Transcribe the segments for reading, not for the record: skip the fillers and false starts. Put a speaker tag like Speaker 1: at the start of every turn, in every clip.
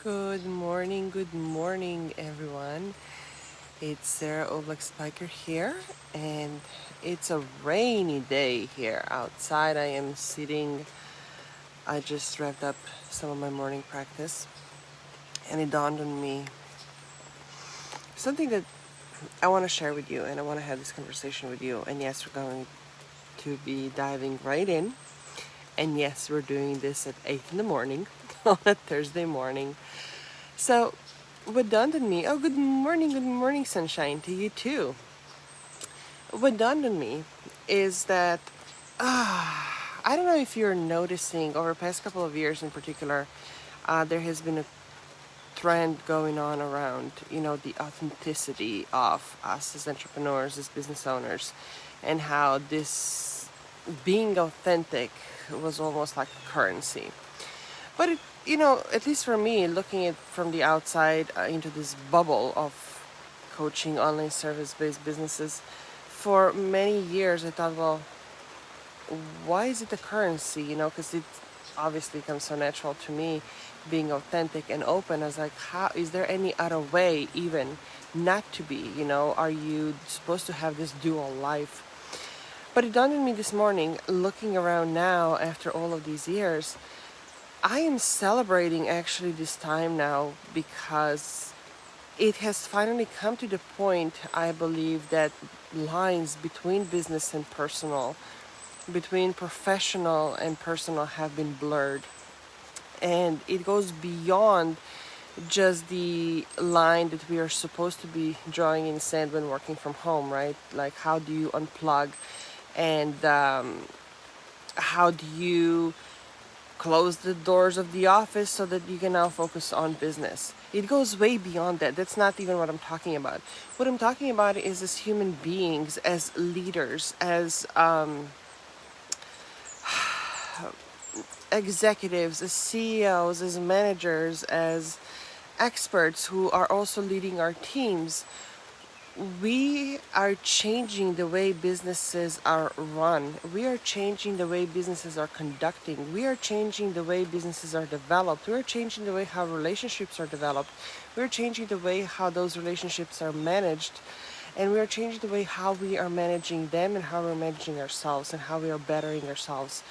Speaker 1: Good morning, everyone. It's Sarah Oblak Spiker here, and it's a rainy day here outside. I am sitting, I just wrapped up some of my morning practice, and it dawned on me something that I want to share with you, and I want to have this conversation with you. And yes, we're going to be diving right in, and yes, we're doing this at 8 in the morning on a Thursday morning. So, what dawned on me, oh, good morning, sunshine to you too. What dawned on me is that I don't know if you're noticing over the past couple of years in particular, there has been a trend going on around, the authenticity of us as entrepreneurs, as business owners, and how this being authentic was almost like a currency. But at least for me, looking at from the outside into this bubble of coaching online service-based businesses, for many years I thought, well, why is it a currency? Because it obviously comes so natural to me, being authentic and open. I was like, how is there any other way even not to be? Are you supposed to have this dual life? But it dawned on me this morning, looking around now after all of these years, I am celebrating actually this time now because it has finally come to the point, I believe, that lines between business and personal, between professional and personal have been blurred. And it goes beyond just the line that we are supposed to be drawing in sand when working from home, right? Like, how do you unplug, and how do you close the doors of the office so that you can now focus on business? It goes way beyond that. That's not even what I'm talking about. What I'm talking about is as human beings, as leaders, as executives, as CEOs, as managers, as experts who are also leading our teams. We are changing the way businesses are run. We are changing the way businesses are conducting. We are changing the way businesses are developed. We are changing the way how relationships are developed. We are changing the way how those relationships are managed. And we are changing the way how we are managing them and how we're managing ourselves and how we are bettering ourselves.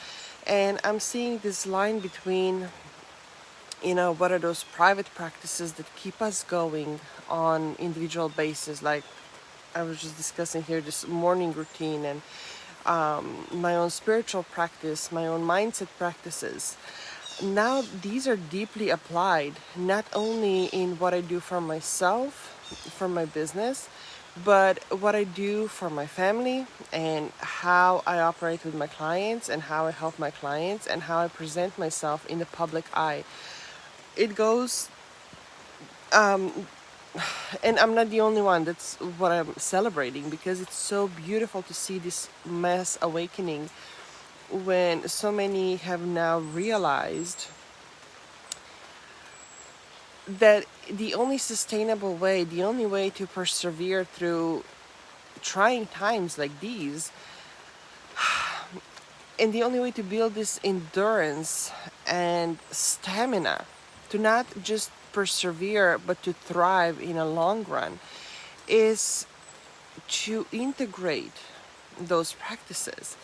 Speaker 1: And I'm seeing this line between, what are those private practices that keep us going on individual basis, like I was just discussing here, this morning routine, and my own spiritual practice, my own mindset practices. Now these are deeply applied, not only in what I do for myself, for my business, but what I do for my family, and how I operate with my clients, and how I help my clients, and how I present myself in the public eye. It goes, and I'm not the only one. That's what I'm celebrating, because it's so beautiful to see this mass awakening when so many have now realized that the only sustainable way, the only way to persevere through trying times like these, and the only way to build this endurance and stamina, to not just persevere but to thrive in a long run, is to integrate those practices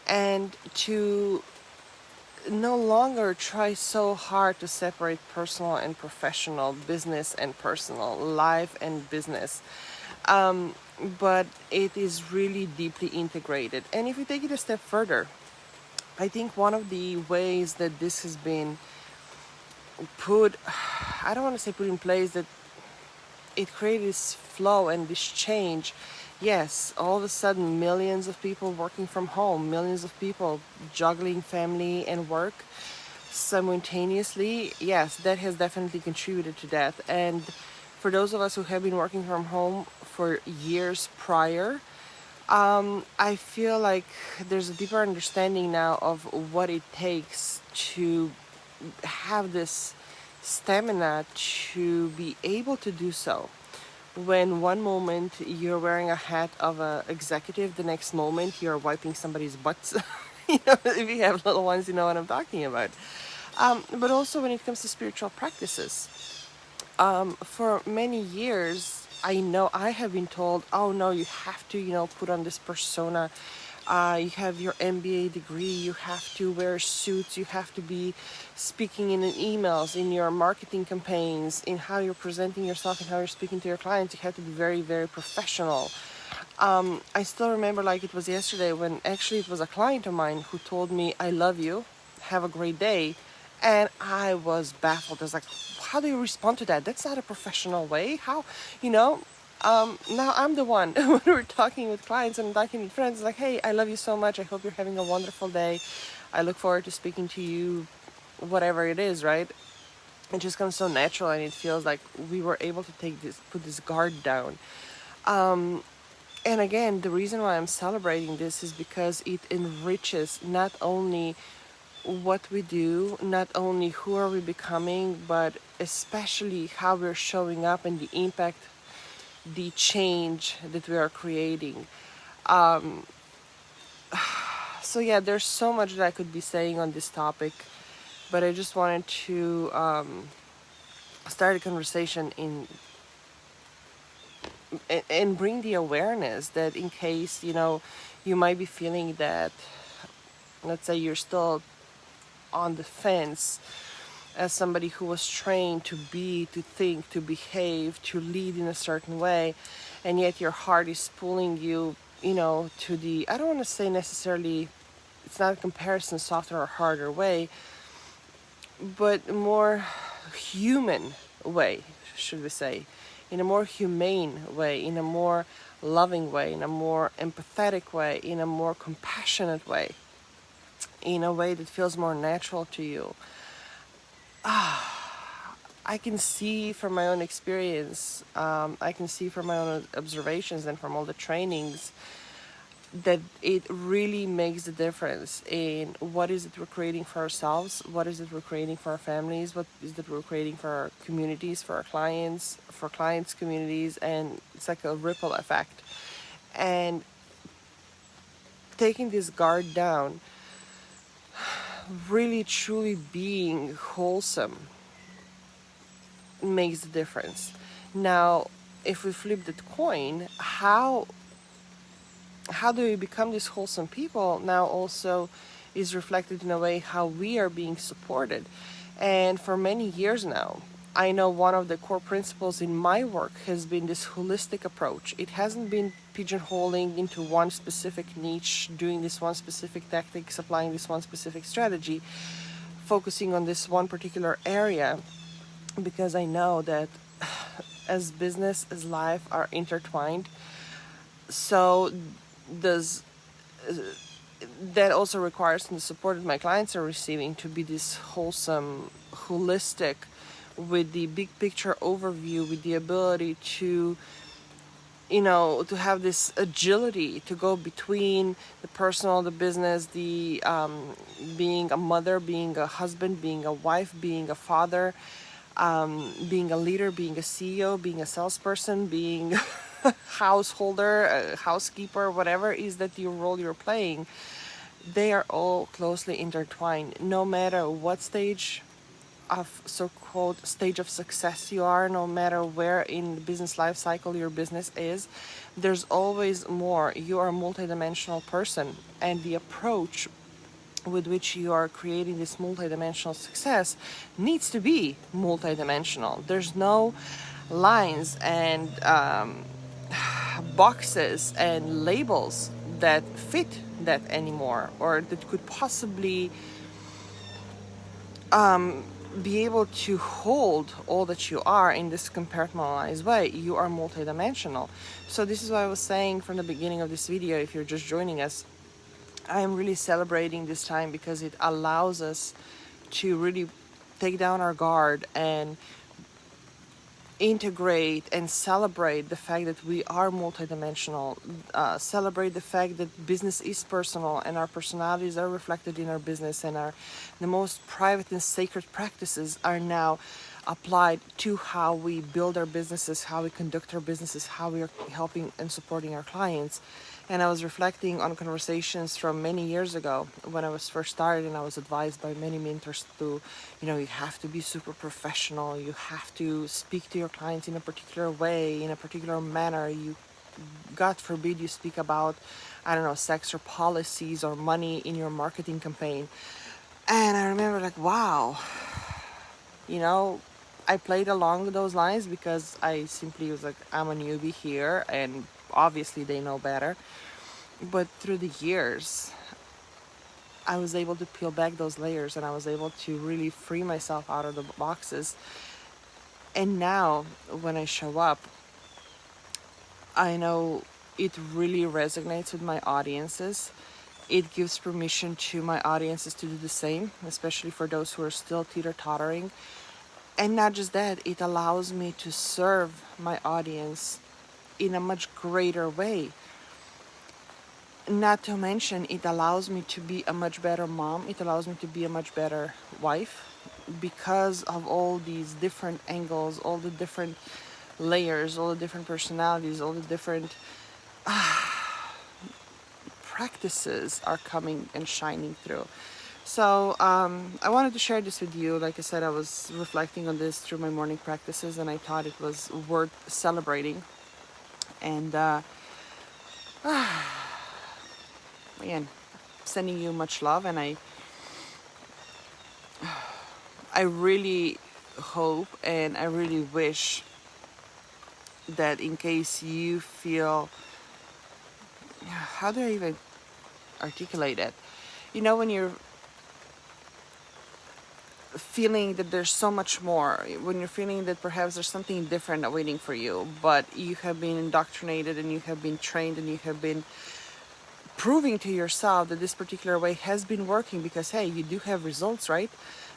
Speaker 1: and to no longer try so hard to separate personal and professional, business and personal, life and business. But it is really deeply integrated. And if we take it a step further, I think one of the ways that this has been put, I don't want to say put in place, that it created this flow and this change. Yes, all of a sudden, millions of people working from home, millions of people juggling family and work simultaneously. Yes, that has definitely contributed to that. And for those of us who have been working from home for years prior, I feel like there's a deeper understanding now of what it takes to have this stamina to be able to do so. When one moment you're wearing a hat of an executive, the next moment you're wiping somebody's butts. If you have little ones, you know what I'm talking about. But also when it comes to spiritual practices. For many years, I know I have been told, oh no, you have to, put on this persona. You have your MBA degree, you have to wear suits, you have to be speaking in emails, in your marketing campaigns, in how you're presenting yourself and how you're speaking to your clients. You have to be very, very professional. I still remember like it was yesterday when actually it was a client of mine who told me, I love you, have a great day. And I was baffled. I was like, how do you respond to that? That's not a professional way. How, you know? Now I'm the one when we're talking with clients and talking with friends, like, hey, I love you so much. I hope you're having a wonderful day. I look forward to speaking to you, whatever it is, right? It just comes so natural and it feels like we were able to put this guard down. And again, the reason why I'm celebrating this is because it enriches not only what we do, not only who are we becoming, but especially how we're showing up and the impact, the change that we are creating. So yeah, there's so much that I could be saying on this topic, but I just wanted to start a conversation and bring the awareness that in case you might be feeling that, let's say you're still on the fence as somebody who was trained to be, to think, to behave, to lead in a certain way, and yet your heart is pulling you, to the, I don't want to say necessarily, it's not a comparison, softer or harder way, but more human way, should we say, in a more humane way, in a more loving way, in a more empathetic way, in a more compassionate way, in a way that feels more natural to you. I can see from my own experience, I can see from my own observations and from all the trainings that it really makes the difference in what is it we're creating for ourselves, what is it we're creating for our families, what is it we're creating for our communities, for our clients, for clients' communities, and it's like a ripple effect. And taking this guard down, really truly being wholesome makes the difference. Now, if we flip that coin, how do we become these wholesome people now also is reflected in a way how we are being supported. And for many years now, I know one of the core principles in my work has been this holistic approach. It hasn't been pigeonholing into one specific niche, doing this one specific tactics, applying this one specific strategy, focusing on this one particular area, because I know that as business as life are intertwined. So does that also requires the support that my clients are receiving to be this wholesome, holistic, with the big picture overview, with the ability to to have this agility to go between the personal, the business, the being a mother, being a husband, being a wife, being a father, being a leader, being a CEO, being a salesperson, being householder, housekeeper, whatever it is that your role you're playing, they are all closely intertwined. No matter what stage of so-called stage of success you are, no matter where in the business life cycle your business is, there's always more. You are a multidimensional person, and the approach with which you are creating this multidimensional success needs to be multidimensional. There's no lines and boxes and labels that fit that anymore, or that could possibly be able to hold all that you are in this compartmentalized way. You are multidimensional. So this is why I was saying from the beginning of this video, if you're just joining us, I am really celebrating this time because it allows us to really take down our guard and integrate and celebrate the fact that we are multidimensional, celebrate the fact that business is personal and our personalities are reflected in our business, and the most private and sacred practices are now applied to how we build our businesses, how we conduct our businesses, how we are helping and supporting our clients. And I was reflecting on conversations from many years ago when I was first started, and I was advised by many mentors to, you have to be super professional. You have to speak to your clients in a particular way, in a particular manner. God forbid, you speak about, I don't know, sex or policies or money in your marketing campaign. And I remember like, wow, you know, I played along those lines because I simply was like, I'm a newbie here, and obviously they know better. But through the years, I was able to peel back those layers, and I was able to really free myself out of the boxes. And now when I show up, I know it really resonates with my audiences. It gives permission to my audiences to do the same, especially for those who are still teeter-tottering. And not just that, it allows me to serve my audience in a much greater way. Not to mention, it allows me to be a much better mom. It allows me to be a much better wife because of all these different angles, all the different layers, all the different personalities, all the different practices are coming and shining through. So I wanted to share this with you. Like I said, I was reflecting on this through my morning practices, and I thought it was worth celebrating. And again, sending you much love, and I really hope and I really wish that in case you feel, how do I even articulate it? When you're feeling that there's so much more, when you're feeling that perhaps there's something different awaiting for you, but you have been indoctrinated and you have been trained and you have been proving to yourself that this particular way has been working because, hey, you do have results, right?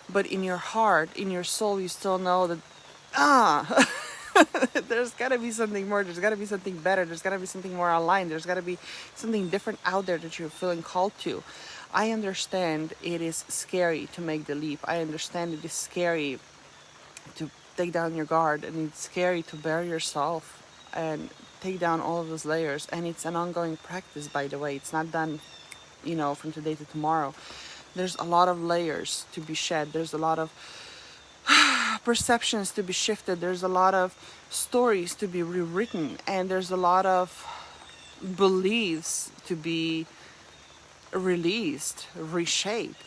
Speaker 1: But in your heart, in your soul, you still know that, there's got to be something more. There's got to be something better. There's got to be something more aligned. There's got to be something different out there that you're feeling called to. I understand it is scary to make the leap. I understand it is scary to take down your guard, and it's scary to bare yourself and take down all of those layers. And it's an ongoing practice, by the way. It's not done, from today to tomorrow. There's a lot of layers to be shed. There's a lot of perceptions to be shifted. There's a lot of stories to be rewritten, and there's a lot of beliefs to be released, reshaped.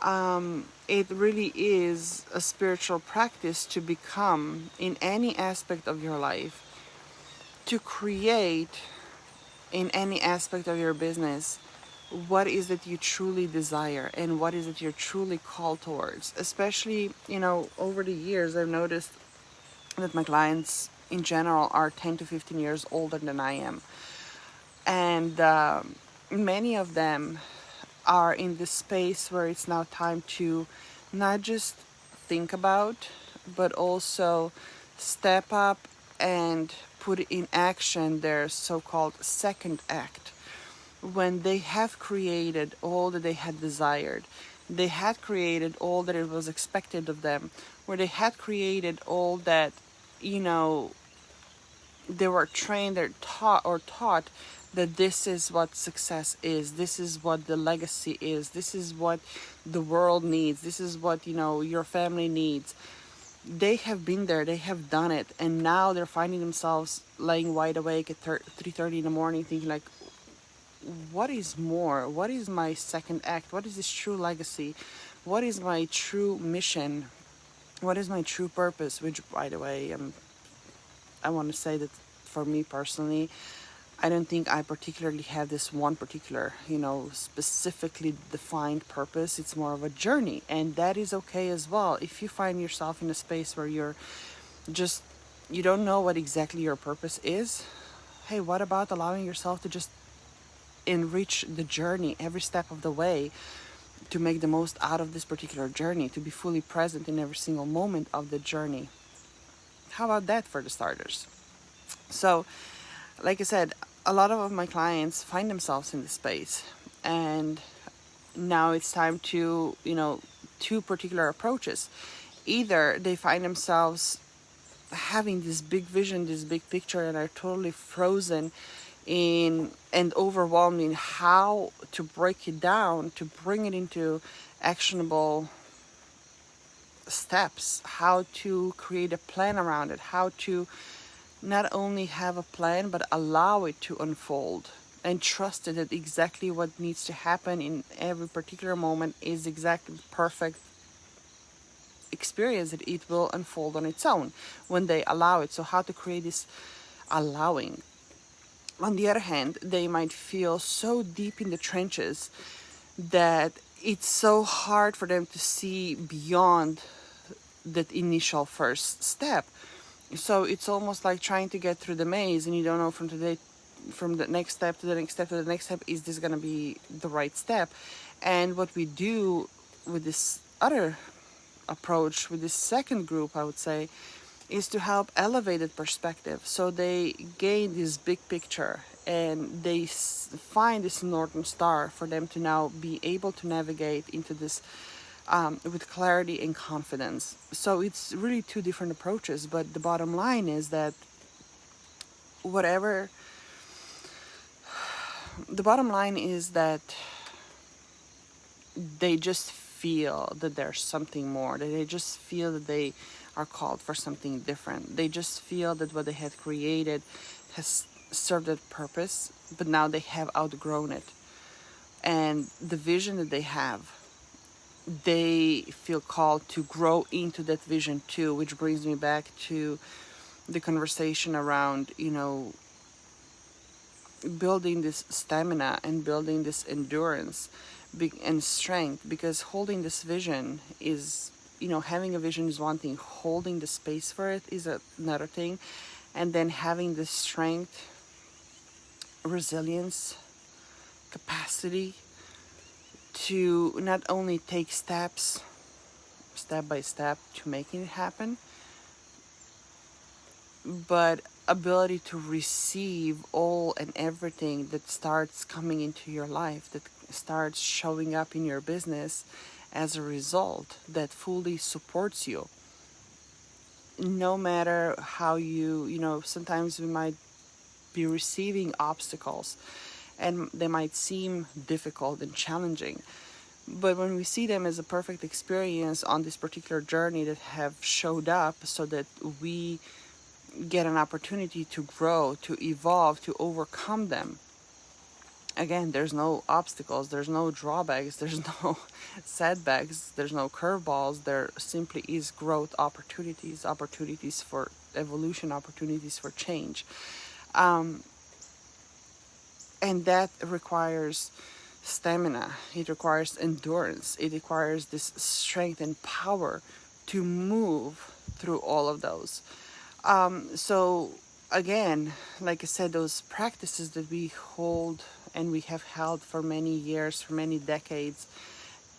Speaker 1: It really is a spiritual practice to become, in any aspect of your life, to create in any aspect of your business what is it you truly desire and what is it you're truly called towards. Especially, over the years, I've noticed that my clients in general are 10 to 15 years older than I am. And many of them are in this space where it's now time to not just think about, but also step up and put in action their so-called second act. When they have created all that they had desired, they had created all that it was expected of them, where they had created all that, they were trained or taught that this is what success is, this is what the legacy is, this is what the world needs, this is what, your family needs. They have been there, they have done it, and now they're finding themselves laying wide awake at 3:30 in the morning thinking like, what is more? What is my second act? What is this true legacy? What is my true mission? What is my true purpose? Which, by the way, I want to say that for me personally, I don't think I particularly have this one particular, specifically defined purpose. It's more of a journey, and that is okay as well. If you find yourself in a space where you don't know what exactly your purpose is, hey, what about allowing yourself to just enrich the journey every step of the way, to make the most out of this particular journey, to be fully present in every single moment of the journey? How about that for the starters? So, like I said, a lot of my clients find themselves in this space, and now it's time to, two particular approaches. Either they find themselves having this big vision, this big picture, and are totally frozen in and overwhelmed in how to break it down, to bring it into actionable steps, how to create a plan around it, how to not only have a plan but allow it to unfold and trust it that exactly what needs to happen in every particular moment is exactly perfect experience, that it will unfold on its own when they allow it. So how to create this allowing. On the other hand, they might feel so deep in the trenches that it's so hard for them to see beyond that initial first step. So it's almost like trying to get through the maze, and you don't know from the next step to the next step to the next step, is this going to be the right step? And what we do with this other approach, with this second group, I would say, is to help elevate that perspective, so they gain this big picture and they find this northern star for them to now be able to navigate into this with clarity and confidence. So it's really two different approaches, but the bottom line is that whatever the bottom line is that they just feel that there's something more, that they just feel that they are called for something different. They just feel that what they had created has served that purpose, but now they have outgrown it. And the vision that they have, they feel called to grow into that vision too, which brings me back to the conversation around, building this stamina and building this endurance and strength, because holding this vision is, having a vision is one thing, holding the space for it is another thing, and then having the strength, resilience, capacity to not only take steps step by step to making it happen, but ability to receive all and everything that starts coming into your life, that starts showing up in your business as a result, that fully supports you. No matter how sometimes we might be receiving obstacles and they might seem difficult and challenging, but when we see them as a perfect experience on this particular journey that have showed up so that we get an opportunity to grow, to evolve, to overcome them. Again, there's no obstacles, there's no drawbacks, there's no setbacks, there's no curveballs. There simply is growth opportunities, opportunities for evolution, opportunities for change. And that requires stamina, it requires endurance, it requires this strength and power to move through all of those. So again, like I said, those practices that we hold and we have held for many years, for many decades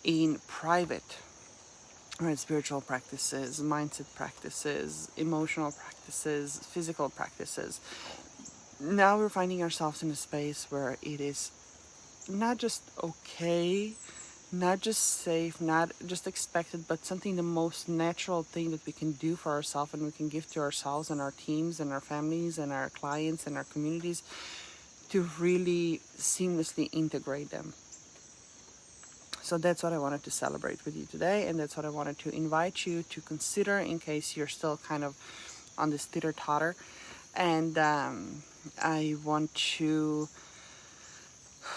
Speaker 1: in private, right? Spiritual practices, mindset practices, emotional practices, physical practices. Now we're finding ourselves in a space where it is not just okay, not just safe, not just expected, but something, the most natural thing that we can do for ourselves and we can give to ourselves and our teams and our families and our clients and our communities, to really seamlessly integrate them. So that's what I wanted to celebrate with you today, and that's what I wanted to invite you to consider in case you're still kind of on this teeter-totter. And I want to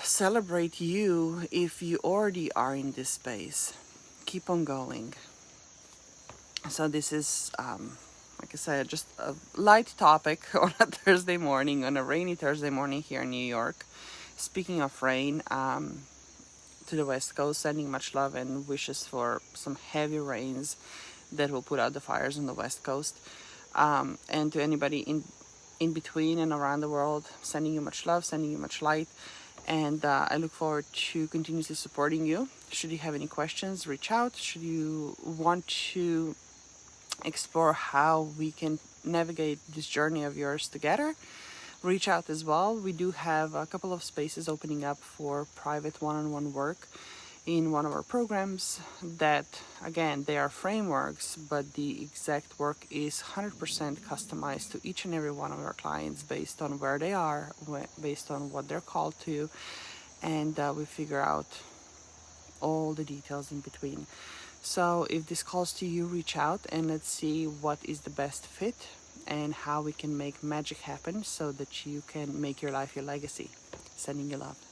Speaker 1: celebrate you if you already are in this space. Keep on going. So this is, like I said, just a light topic on a Thursday morning, on a rainy Thursday morning here in New York. Speaking of rain, to the West Coast, sending much love and wishes for some heavy rains that will put out the fires on the West Coast. And to anybody in between and around the world, sending you much love, sending you much light. And I look forward to continuously supporting you. Should you have any questions, reach out. Should you want to explore how we can navigate this journey of yours together, reach out as well. We do have a couple of spaces opening up for private one-on-one work.
Speaker 2: in one of our programs that, again, they are frameworks, but the exact work is 100% customized to each and every one of our clients based on where they are, based on what they're called to, and we figure out all the details in between. So if this calls to you, reach out and let's see what is the best fit and how we can make magic happen so that you can make your life your legacy. Sending you love.